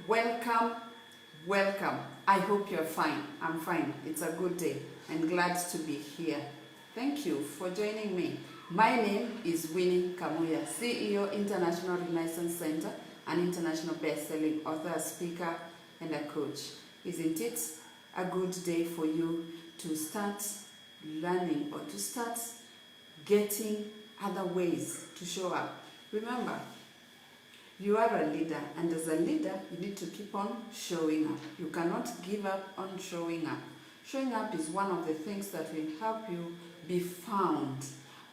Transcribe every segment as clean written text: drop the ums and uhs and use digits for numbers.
Welcome, welcome. I hope you're fine. I'm fine. It's a good day. I'm glad to be here. Thank you for joining me. My name is Winnie Kamuya, CEO, International Renaissance Center, an international best-selling author, speaker, and a coach. Isn't it a good day for you to start learning or to start getting other ways to show up? Remember, you are a leader, and as a leader, you need to keep on showing up. You cannot give up on showing up. Showing up is one of the things that will help you be found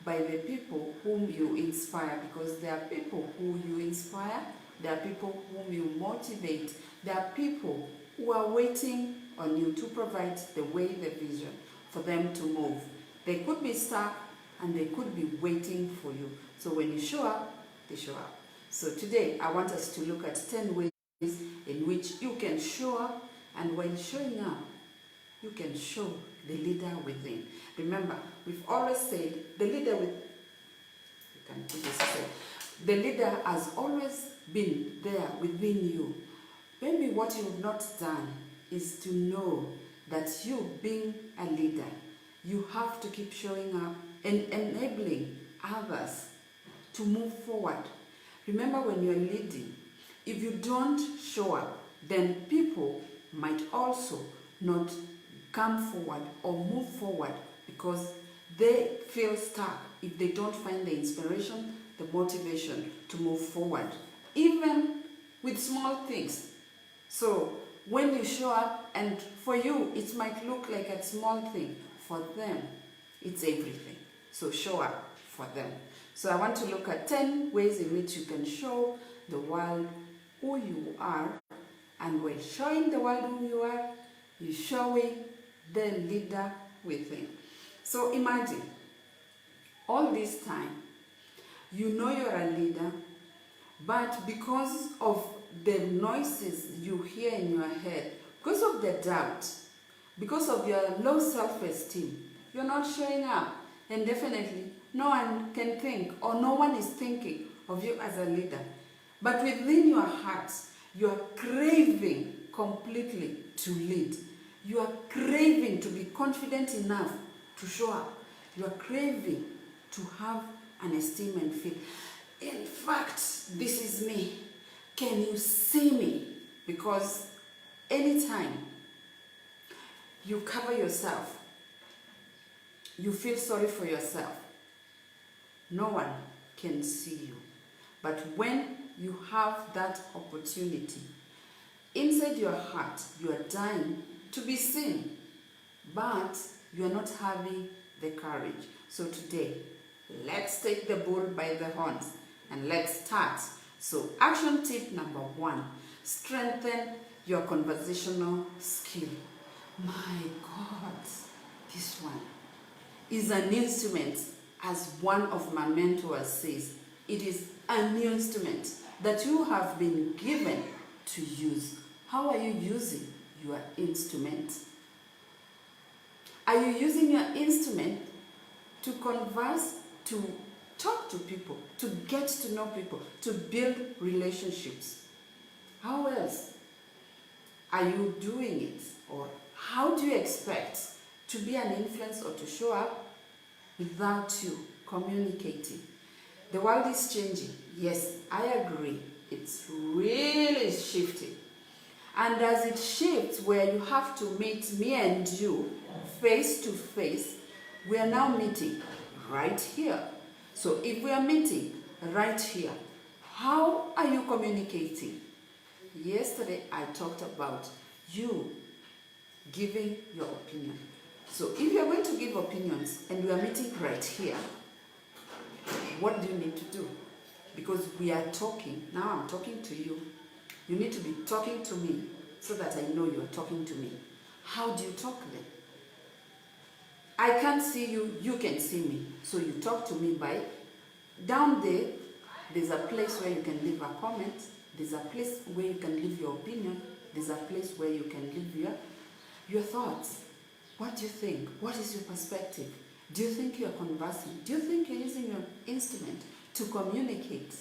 by the people whom you inspire, because there are people who you inspire, there are people whom you motivate, there are people who are waiting on you to provide the way, the vision for them to move. They could be stuck and they could be waiting for you. So when you show up, they show up. So today I want us to look at 10 ways in which you can show up, and when showing up, you can show the leader within. Remember, we've always said the leader the leader has always been there within you. Maybe what you've not done is to know that you, being a leader, you have to keep showing up and enabling others to move forward. Remember, when you're leading, if you don't show up, then people might also not come forward or move forward because they feel stuck if they don't find the inspiration, the motivation to move forward, even with small things. So when you show up, and for you, it might look like a small thing, for them, it's everything. So show up for them. So I want to look at 10 ways in which you can show the world who you are, and when showing the world who you are, you're showing the leader within. So imagine, all this time, you know you're a leader, but because of the noises you hear in your head, because of the doubt, because of your low self-esteem, you're not showing up. And definitely, no one can think, or no one is thinking of you as a leader. But within your heart, you are craving completely to lead. You are craving to be confident enough to show up. You are craving to have an esteem and feel, in fact, this is me. Can you see me? Because anytime you cover yourself, you feel sorry for yourself, no one can see you. But when you have that opportunity, inside your heart, you are dying to be seen, but you are not having the courage. So today, let's take the bull by the horns and let's start. So action tip number 1, strengthen your conversational skill. My God, this one is an instrument, as one of my mentors says. It is a new instrument that you have been given to use. How are you using your instrument? Are you using your instrument to converse, to talk to people, to get to know people, to build relationships? How else are you doing it? Or how do you expect to be an influence or to show up without you communicating? The world is changing. Yes, I agree. It's really shifting. And as it shifts, where you have to meet me and you face to face, we are now meeting right here. So if we are meeting right here, how are you communicating? Yesterday, I talked about you giving your opinion. So if you're going to give opinions and we are meeting right here, what do you need to do? Because we are talking, now I'm talking to you. You need to be talking to me so that I know you're talking to me. How do you talk then? I can't see you, you can see me. So you talk to me by, down there, there's a place where you can leave a comment. There's a place where you can leave your opinion. There's a place where you can leave your thoughts. What do you think? What is your perspective? Do you think you're conversing? Do you think you're using your instrument to communicate?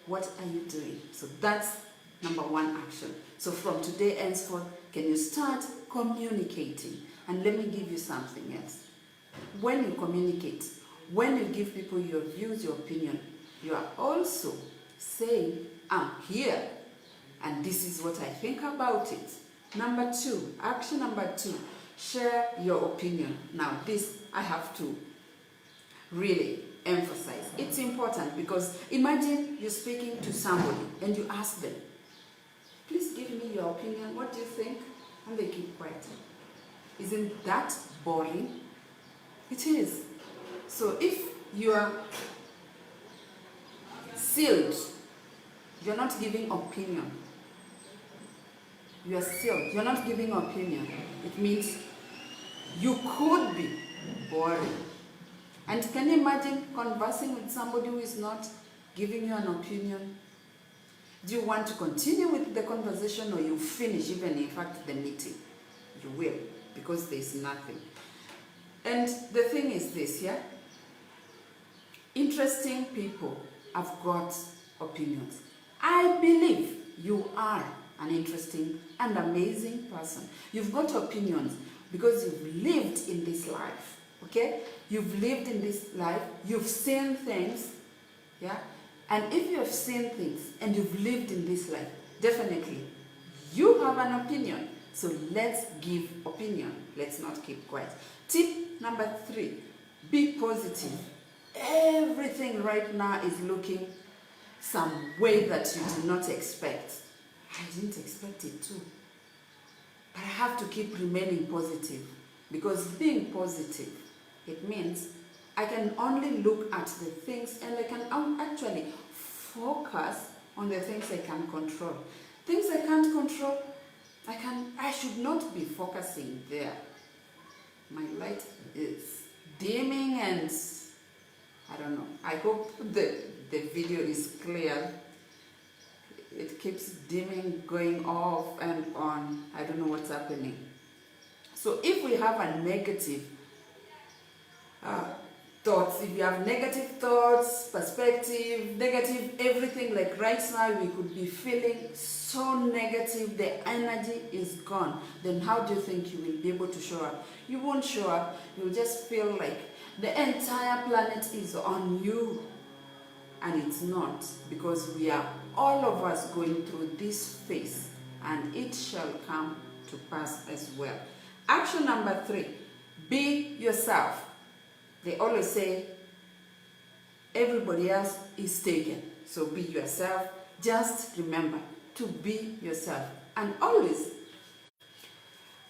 What are you doing? So that's number one action. So from today henceforth, can you start communicating? And let me give you something else. When you communicate, when you give people your views, your opinion, you are also saying, I'm here and this is what I think about it. Number two, action number two, share your opinion. Now this I have to really emphasize. It's important because imagine you're speaking to somebody and you ask them, please give me your opinion, what do you think? And they keep quiet. Isn't that boring? It is. So if you are sealed, you're not giving opinion. You are sealed, you're not giving opinion. It means you could be boring. And can you imagine conversing with somebody who is not giving you an opinion? Do you want to continue with the conversation or you finish even in fact the meeting? You will, because there is nothing. And the thing is this, yeah? Interesting people have got opinions. I believe you are an interesting and amazing person. You've got opinions because you've lived in this life, okay? You've lived in this life, you've seen things, yeah? And if you have seen things and you've lived in this life, definitely you have an opinion. So let's give opinion. Let's not keep quiet. Tip number 3, be positive. Everything right now is looking some way that you did not expect. I didn't expect it too. But I have to keep remaining positive, because being positive, it means I can only look at the things and I can actually focus on the things I can control. Things I can't control, I should not be focusing there. My light is dimming and I don't know. I hope the video is clear. It keeps dimming, going off and on. I don't know what's happening. So if we have a negative thoughts, if you have negative thoughts, perspective, negative everything, like right now we could be feeling so negative, the energy is gone, then how do you think you will be able to show up? You won't show up. You'll just feel like the entire planet is on you. And it's not, because we are all of us going through this phase, and it shall come to pass as well. Action number 3, be yourself. They always say everybody else is taken, so be yourself. Just remember to be yourself, and always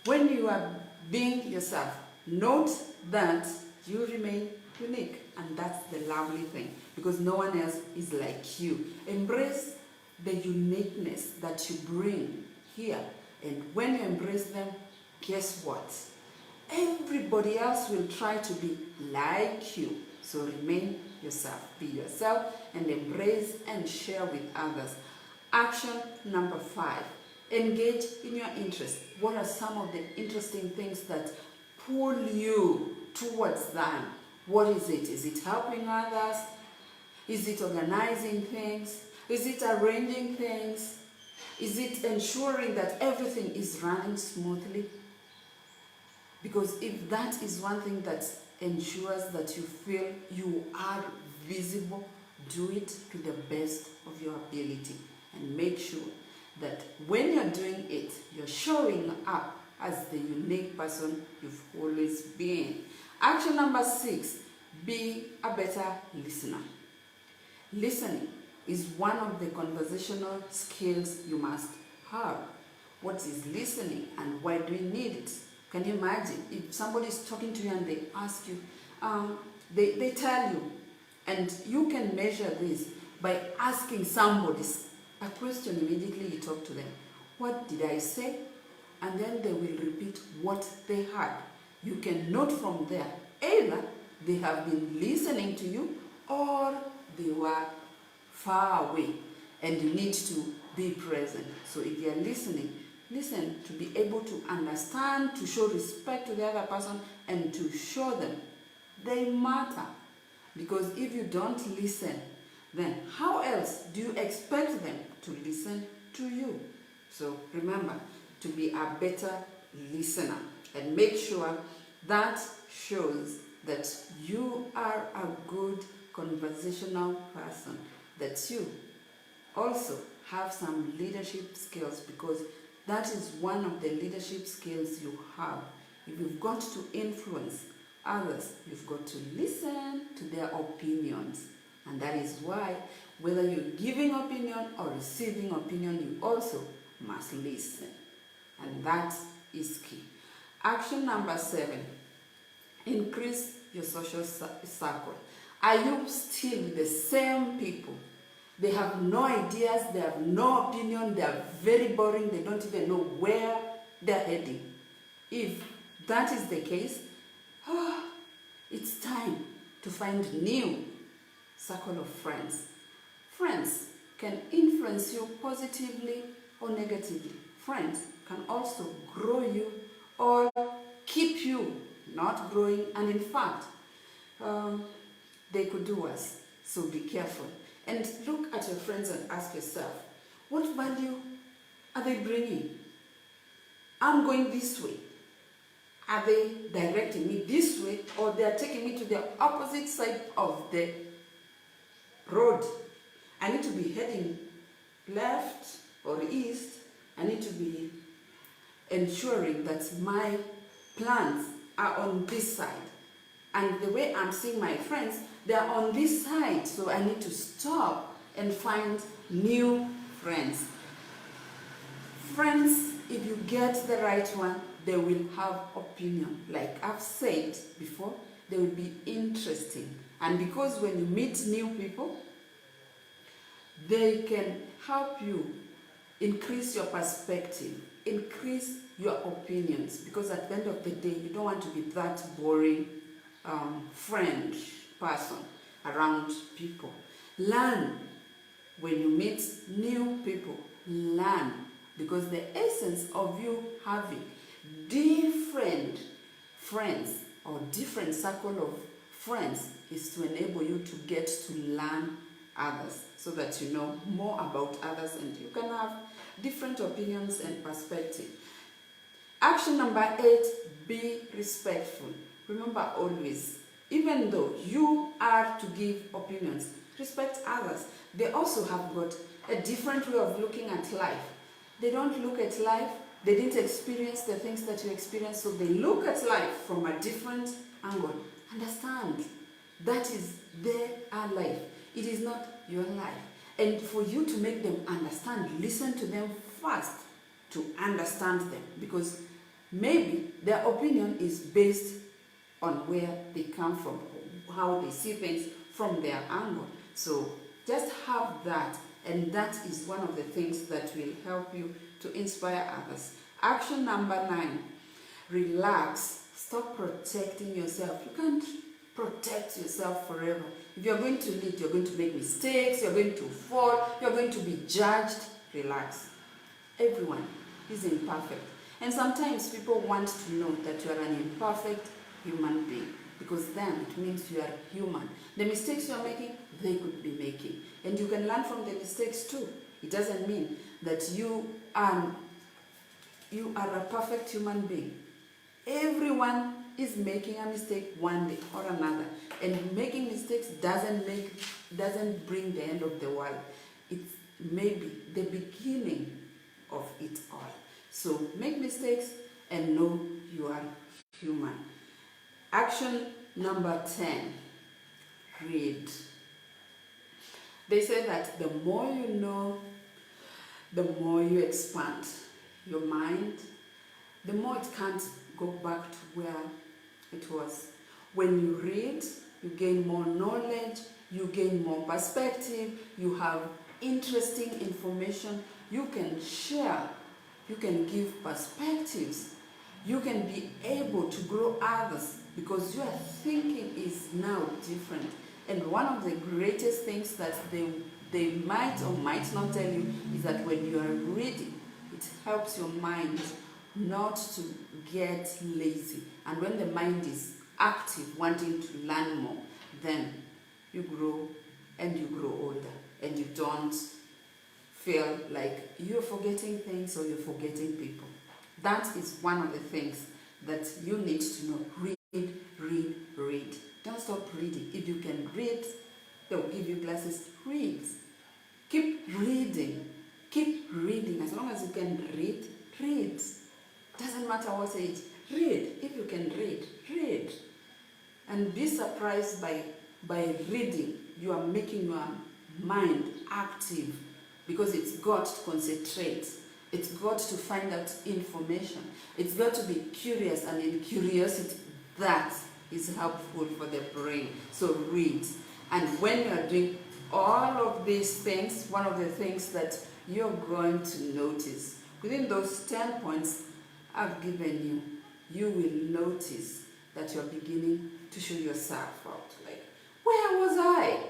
when you are being yourself, note that you remain unique. And that's the lovely thing, because no one else is like you. Embrace the uniqueness that you bring here, and when you embrace them, guess what? Everybody else will try to be like you. So remain yourself, be yourself, and embrace and share with others. Action number 5, engage in your interests. What are some of the interesting things that pull you towards them? What is it? Is it helping others? Is it organizing things? Is it arranging things? Is it ensuring that everything is running smoothly? Because if that is one thing that ensures that you feel you are visible, do it to the best of your ability. And make sure that when you're doing it, you're showing up as the unique person you've always been. Action number 6, be a better listener. Listening is one of the conversational skills you must have. What is listening and why do you need it? Can you imagine if somebody is talking to you and they ask you, they tell you, and you can measure this by asking somebody a question immediately you talk to them. What did I say? And then they will repeat what they heard. You can note from there, either they have been listening to you or they were far away, and you need to be present. So if you are listening, listen to be able to understand, to show respect to the other person, and to show them they matter. Because if you don't listen, then how else do you expect them to listen to you. So remember to be a better listener and make sure that shows that you are a good conversational person, that you also have some leadership skills, because that is one of the leadership skills you have. If you've got to influence others, you've got to listen to their opinions. And that is why, whether you're giving opinion or receiving opinion, you also must listen. And that is key. Action number 7, increase your social circle. Are you still with the same people? They have no ideas, they have no opinion, they are very boring, they don't even know where they're heading. If that is the case, it's time to find new circle of friends. Friends can influence you positively or negatively. Friends can also grow you or keep you not growing, and in fact, they could do worse. So be careful. And look at your friends and ask yourself, what value are they bringing? I'm going this way. Are they directing me this way, or they are taking me to the opposite side of the road? I need to be heading left or east. I need to be ensuring that my plans are on this side. And the way I'm seeing my friends, they are on this side. So I need to stop and find new friends. Friends, if you get the right one, they will have opinion. Like I've said before, they will be interesting. And because when you meet new people, they can help you increase your perspective, increase your opinions. Because at the end of the day, you don't want to be that boring friend person around people. Learn when you meet new people. Learn, because the essence of you having different friends or different circle of friends is to enable you to get to learn others, so that you know more about others and you can have different opinions and perspective. Action number 8, be respectful. Remember always, even though you are to give opinions, respect others. They also have got a different way of looking at life. They don't look at life, they didn't experience the things that you experience, so they look at life from a different angle. Understand, that is their life. It is not your life. And for you to make them understand, listen to them first to understand them, because maybe their opinion is based on where they come from, how they see things from their angle. So just have that, and that is one of the things that will help you to inspire others. Action number 9, relax. Stop protecting yourself. You can't protect yourself forever. If you're going to lead, you're going to make mistakes, you're going to fall, you're going to be judged. Relax. Everyone is imperfect. And sometimes people want to know that you are an imperfect human being, because then it means you are human. The mistakes you are making, they could be making. And you can learn from the mistakes too. It doesn't mean that you are a perfect human being. Everyone is making a mistake one day or another. And making mistakes doesn't bring the end of the world. It's maybe the beginning of it all. So make mistakes and know you are human. Action number 10, read. They say that the more you know, the more you expand your mind, the more it can't go back to where it was. When you read, you gain more knowledge, you gain more perspective, you have interesting information, you can share, you can give perspectives, you can be able to grow others, because your thinking is now different. And one of the greatest things that they might or might not tell you is that when you are reading, it helps your mind not to get lazy. And when the mind is active, wanting to learn more, then you grow and you grow older, and you don't feel like you're forgetting things or you're forgetting people. That is one of the things that you need to know. Read, read, read. Don't stop reading. If you can read, they'll give you glasses. Read. Keep reading. Keep reading. As long as you can read, read. Doesn't matter what age. Read. If you can read, read. And be surprised by reading. You are making your mind active because it's got to concentrate. It's got to find out information. It's got to be curious, and in curiosity, that is helpful for the brain. So read. And when you are doing all of these things, one of the things that you're going to notice, within those 10 points I've given you, you will notice that you're beginning to show yourself out. Like, where was I?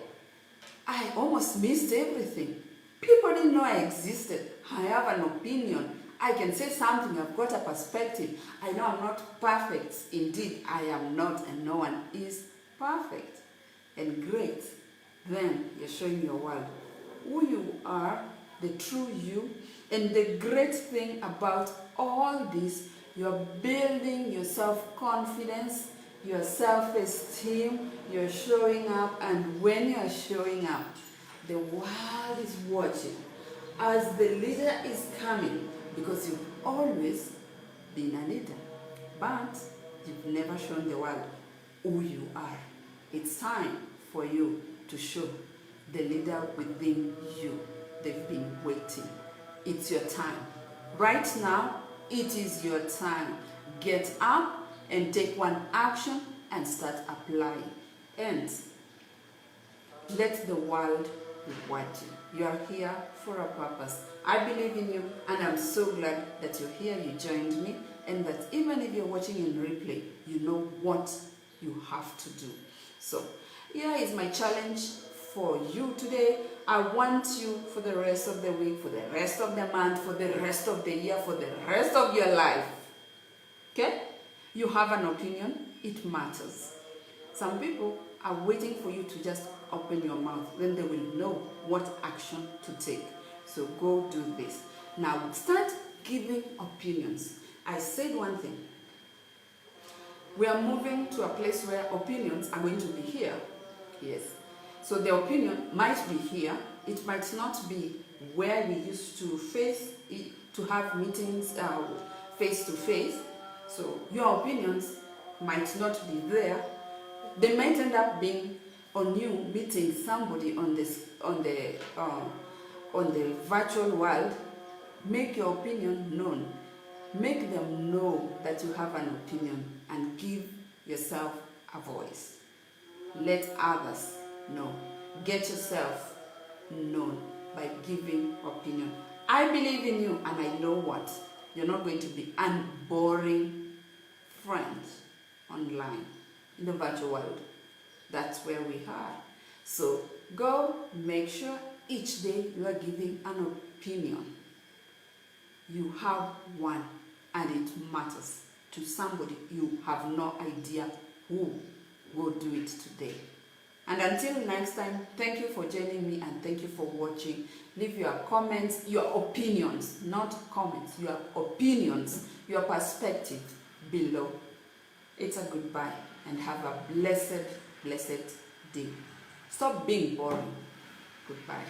I almost missed everything. People didn't know I existed. I have an opinion. I can say something. I've got a perspective. I know I'm not perfect. Indeed, I am not, and no one is perfect. And great. Then you're showing your world who you are, the true you. And the great thing about all this, you're building your self-confidence, your self-esteem, you're showing up, and when you're showing up, the world is watching as the leader is coming, because you've always been a leader, but you've never shown the world who you are. It's time for you to show the leader within you. They've been waiting. It's your time. Right now, it is your time. Get up and take one action and start applying. And let the world reward you. You are here for a purpose. I believe in you, and I'm so glad that you're here, you joined me, and that even if you're watching in replay, you know what you have to do. So here is my challenge for you today. I want you, for the rest of the week, for the rest of the month, for the rest of the year, for the rest of your life. Okay? You have an opinion, it matters. Some people are waiting for you to just open your mouth. Then they will know what action to take. So go do this. Now start giving opinions. I said one thing. We are moving to a place where opinions are going to be here. Yes. So the opinion might be here. It might not be where we used to have meetings face to face. So your opinions might not be there. They might end up being on you meeting somebody on the virtual world. Make your opinion known. Make them know that you have an opinion, and give yourself a voice. Let others know. Get yourself known by giving opinion. I believe in you, and I know what? You're not going to be a boring friend online in the virtual world. That's where we are. So go make sure each day you are giving an opinion. You have one, and it matters to somebody. You have no idea who will do it today. And until next time, thank you for joining me, and thank you for watching. Leave your comments, your opinions, not comments, your opinions, your perspective below. It's a goodbye, and have a blessed, blessed day. Stop being boring. Goodbye.